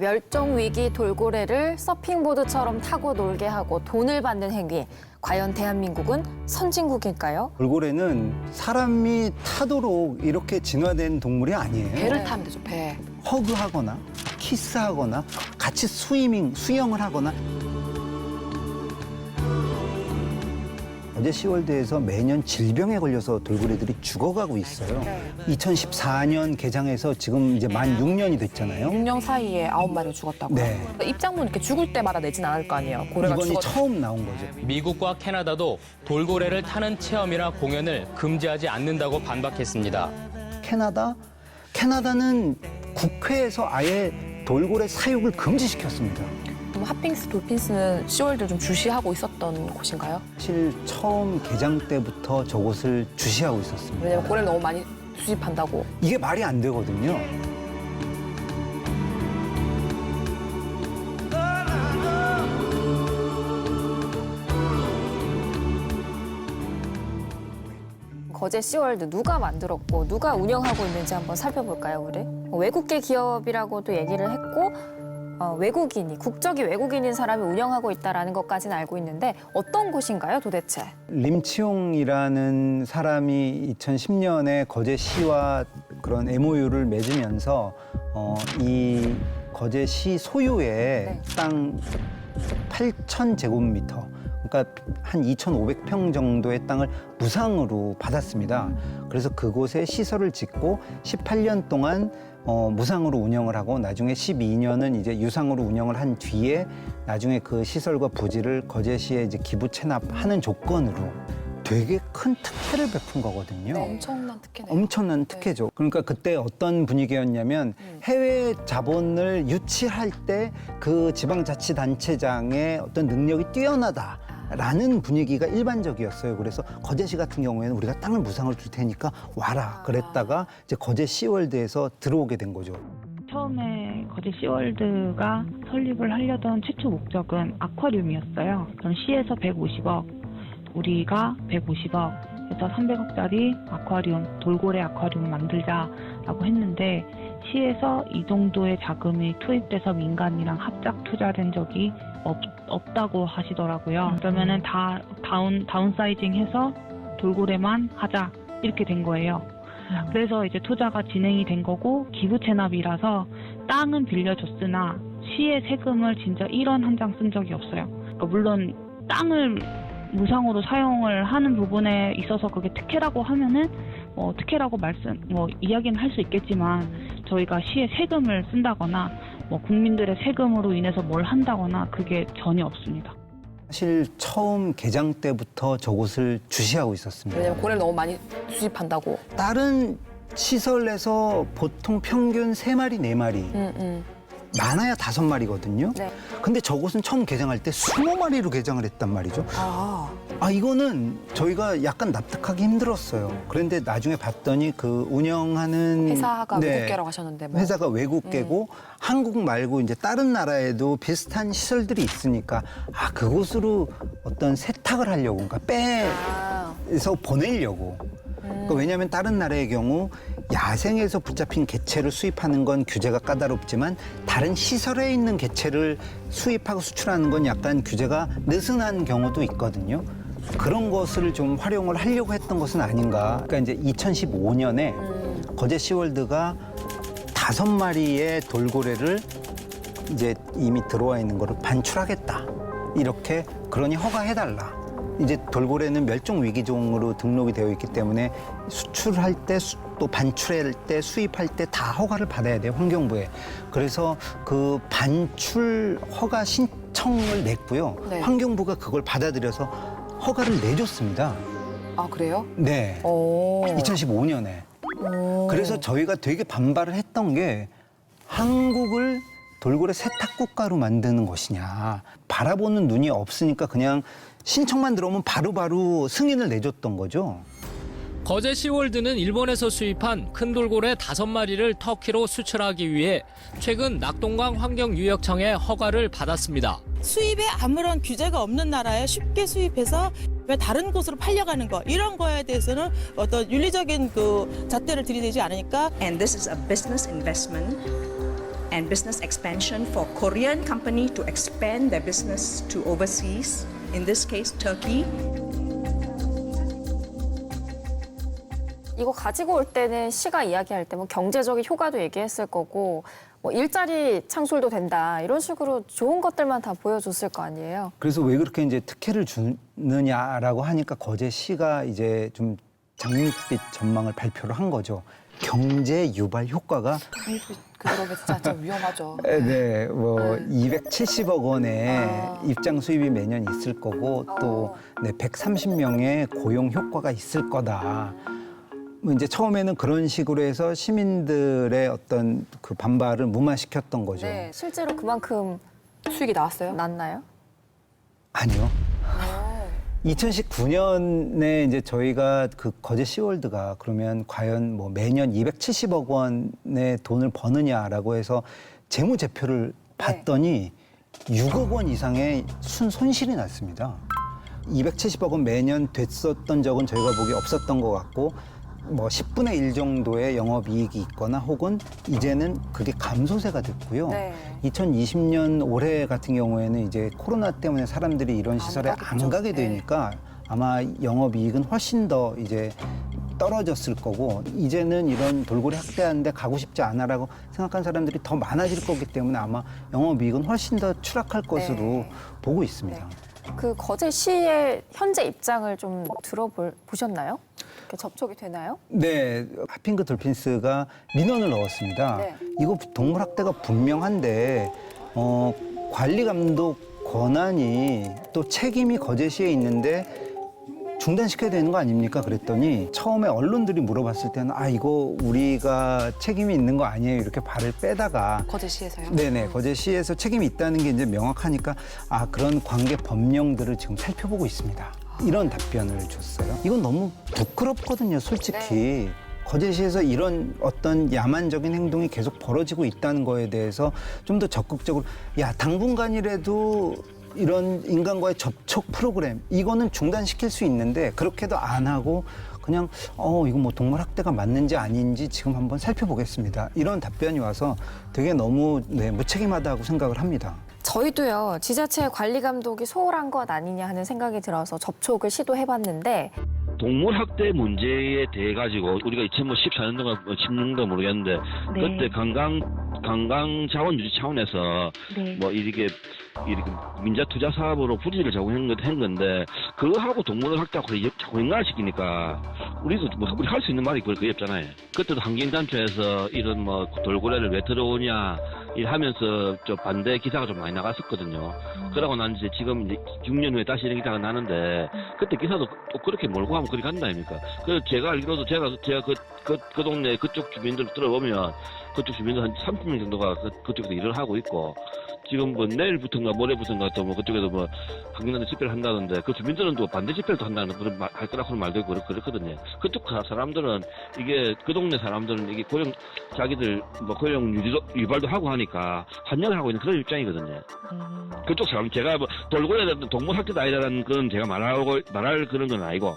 멸종위기 돌고래를 서핑보드처럼 타고 놀게 하고 돈을 받는 행위. 과연 대한민국은 선진국일까요? 돌고래는 사람이 타도록 이렇게 진화된 동물이 아니에요. 배를 타면 되죠, 배. 허그하거나 키스하거나 같이 수영을 하거나. 어제 시월드에서 매년 질병에 걸려서 돌고래들이 죽어가고 있어요. 2014년 개장해서 지금 이제 만 6년이 됐잖아요. 6년 사이에 9마리 죽었다고요? 네. 입장문 이렇게 죽을 때마다 내진 않을 거 아니에요. 고래가 이번이 죽었... 처음 나온 거죠. 미국과 캐나다도 돌고래를 타는 체험이나 공연을 금지하지 않는다고 반박했습니다. 캐나다는 국회에서 아예 돌고래 사육을 금지시켰습니다. 그럼 핫핑스, 돌핀스는 시월드 좀 주시하고 있었던 곳인가요? 사실 처음 개장 때부터 저곳을 주시하고 있었습니다. 왜냐면 고래를 너무 많이 수집한다고. 이게 말이 안 되거든요. 거제 시월드 누가 만들었고 누가 운영하고 있는지 한번 살펴볼까요, 우리? 외국계 기업이라고도 얘기를 했고 외국인이, 국적이 외국인인 사람이 운영하고 있다는 것까지는 알고 있는데 어떤 곳인가요, 도대체? 림치용이라는 사람이 2010년에 거제시와 그런 MOU를 맺으면서 이 거제시 소유의 땅 8,000제곱미터, 그러니까 한 2,500평 정도의 땅을 무상으로 받았습니다. 그래서 그곳에 시설을 짓고 18년 동안 무상으로 운영을 하고 나중에 12년은 이제 유상으로 운영을 한 뒤에 나중에 그 시설과 부지를 거제시에 이제 기부 체납하는 조건으로 되게 큰 특혜를 베푼 거거든요. 엄청난 특혜네요. 엄청난 특혜죠. 그러니까 그때 어떤 분위기였냐면 해외 자본을 유치할 때 그 지방자치단체장의 어떤 능력이 뛰어나다라는 분위기가 일반적이었어요. 그래서 거제시 같은 경우에는 우리가 땅을 무상으로 줄 테니까 와라 그랬다가 이제 거제 시월드에서 들어오게 된 거죠. 처음에 거제 시월드가 설립을 하려던 최초 목적은 아쿠아리움이었어요. 그럼 시에서 150억, 우리가 150억 해서 300억짜리 아쿠아리움, 돌고래 아쿠아리움 만들자라고 했는데 시에서 이 정도의 자금이 투입돼서 민간이랑 합작 투자된 적이 없다고 하시더라고요. 그러면은 다 다운사이징해서 돌고래만 하자 이렇게 된 거예요. 그래서 이제 투자가 진행이 된 거고 기부 체납이라서 땅은 빌려줬으나 시의 세금을 진짜 1원 한 장 쓴 적이 없어요. 그러니까 물론 땅을 무상으로 사용을 하는 부분에 있어서 그게 특혜라고 하면은 특혜라고 이야기는 할 수 있겠지만 저희가 시의 세금을 쓴다거나 국민들의 세금으로 인해서 뭘 한다거나 그게 전혀 없습니다. 사실 처음 개장 때부터 저곳을 주시하고 있었습니다. 왜냐면 고래를 너무 많이 수집한다고. 다른 시설에서 보통 평균 3마리, 4마리, 많아야 5마리거든요. 네. 근데 저곳은 처음 개장할 때 20마리로 개장을 했단 말이죠. 이거는 저희가 약간 납득하기 힘들었어요. 그런데 나중에 봤더니 그 운영하는 회사가 외국계라고 하셨는데 뭐. 회사가 외국계고 한국 말고 이제 다른 나라에도 비슷한 시설들이 있으니까 그곳으로 어떤 세탁을 하려고, 그러니까 빼서 보내려고. 그러니까 왜냐하면 다른 나라의 경우 야생에서 붙잡힌 개체를 수입하는 건 규제가 까다롭지만 다른 시설에 있는 개체를 수입하고 수출하는 건 약간 규제가 느슨한 경우도 있거든요. 그런 것을 좀 활용을 하려고 했던 것은 아닌가. 그러니까 이제 2015년에 거제 시월드가 5마리의 돌고래를 이제 이미 들어와 있는 거를 반출하겠다. 이렇게 그러니 허가해달라. 이제 돌고래는 멸종 위기종으로 등록이 되어 있기 때문에 수출할 때 또 반출할 때 수입할 때 다 허가를 받아야 돼요, 환경부에. 그래서 그 반출 허가 신청을 냈고요. 네. 환경부가 그걸 받아들여서 허가를 내줬습니다. 아, 그래요? 네. 2015년에. 그래서 저희가 되게 반발을 했던 게 한국을 돌고래 세탁 국가로 만드는 것이냐. 바라보는 눈이 없으니까 그냥 신청만 들어오면 바로바로 승인을 내줬던 거죠. 거제 시월드는 일본에서 수입한 큰 돌고래 5마리를 터키로 수출하기 위해 최근 낙동강 환경유역청의 허가를 받았습니다. 수입에 아무런 규제가 없는 나라에 쉽게 수입해서 왜 다른 곳으로 팔려가는 거 이런 거에 대해서는 어떤 윤리적인 그 잣대를 들이대지 않으니까 And this is a business investment and business expansion for Korean company to expand their business to overseas, in this case Turkey. 이거 가지고 올 때는 시가 이야기할 때 뭐 경제적인 효과도 얘기했을 거고 뭐 일자리 창출도 된다 이런 식으로 좋은 것들만 다 보여줬을 거 아니에요. 그래서 왜 그렇게 이제 특혜를 주느냐라고 하니까 거제시가 이제 좀 장밋빛 전망을 발표를 한 거죠. 경제 유발 효과가 그러면 진짜 좀 위험하죠. 네, 뭐 270억 원의 입장 수입이 매년 있을 거고 또 130명의 고용 효과가 있을 거다. 뭐 이제 처음에는 그런 식으로 해서 시민들의 어떤 그 반발을 무마시켰던 거죠. 네, 실제로 그만큼 수익이 나왔어요? 났나요? 아니요. 2019년에 이제 저희가 그 거제 시월드가 그러면 과연 뭐 매년 270억 원의 돈을 버느냐라고 해서 재무제표를 봤더니 6억 원 이상의 순손실이 났습니다. 270억 원 매년 됐었던 적은 저희가 보기에 없었던 것 같고 뭐 10분의 1 정도의 영업이익이 있거나 혹은 이제는 그게 감소세가 됐고요. 네. 2020년 올해 같은 경우에는 이제 코로나 때문에 사람들이 이런 시설에 안 가게 되니까 아마 영업이익은 훨씬 더 이제 떨어졌을 거고 이제는 이런 돌고래 학대하는데 가고 싶지 않아라고 생각한 사람들이 더 많아질 거기 때문에 아마 영업이익은 훨씬 더 추락할 것으로 보고 있습니다. 그 거제시의 현재 입장을 좀 들어보셨나요? 접촉이 되나요? 네, 하핑크 돌핀스가 민원을 넣었습니다. 네. 이거 동물 학대가 분명한데 관리 감독 권한이 또 책임이 거제시에 있는데 중단시켜야 되는 거 아닙니까? 그랬더니 처음에 언론들이 물어봤을 때는 아 이거 우리가 책임이 있는 거 아니에요 이렇게 발을 빼다가 거제시에서요? 네네 거제시에서 책임이 있다는 게 이제 명확하니까 아 그런 관계 법령들을 지금 살펴보고 있습니다. 이런 답변을 줬어요. 이건 너무 부끄럽거든요, 솔직히. 거제시에서 이런 어떤 야만적인 행동이 계속 벌어지고 있다는 거에 대해서 좀 더 적극적으로 야 당분간이라도 이런 인간과의 접촉 프로그램 이거는 중단시킬 수 있는데 그렇게도 안 하고 그냥 이거 뭐 동물 학대가 맞는지 아닌지 지금 한번 살펴보겠습니다. 이런 답변이 와서 되게 너무 무책임하다고 생각을 합니다. 저희도요, 지자체 관리 감독이 소홀한 것 아니냐 하는 생각이 들어서 접촉을 시도해봤는데 동물 학대 문제에 대해 가지고 우리가 2014년도가 16년도 모르겠는데 네. 그때 관광 자원 유지 차원에서 네. 뭐 이렇게 민자 투자 사업으로 부지를 제공한 건데 그거하고 동물 학대하고 자꾸 연관시키니까 우리도 뭐 우리 할 수 있는 말이 그게 없잖아요. 그때도 환경단체에서 이런 뭐 돌고래를 왜 들어오냐 하면서 저 반대 기사가 좀 많이 나갔었거든요. 그러고 난 이제 지금 이제 6년 후에 다시 이런 기사가 나는데 그때 기사도 또 그렇게 몰고 가면 그렇게 간다 아닙니까? 그래서 제가 알기로도 제가 그 동네 그쪽 주민들 들어보면 그쪽 주민들 한 30명 정도가 그쪽에서 일을 하고 있고 지금 뭐 내일부터인가 모레부터인가 또 뭐 그쪽에서 뭐 환경단체 집회를 한다는데 그 주민들은 또 반대 집회도 한다는 그런 할 거라고 말도 있고 그렇거든요. 그쪽 사람들은 이게 그 동네 사람들은 이게 자기들 뭐 고용 유발도 하고 하니까 환영을 하고 있는 그런 입장이거든요. 그쪽 사람 제가 뭐 돌고래라든 동물 학대도 아니라는 그런 제가 말할 그런 건 아니고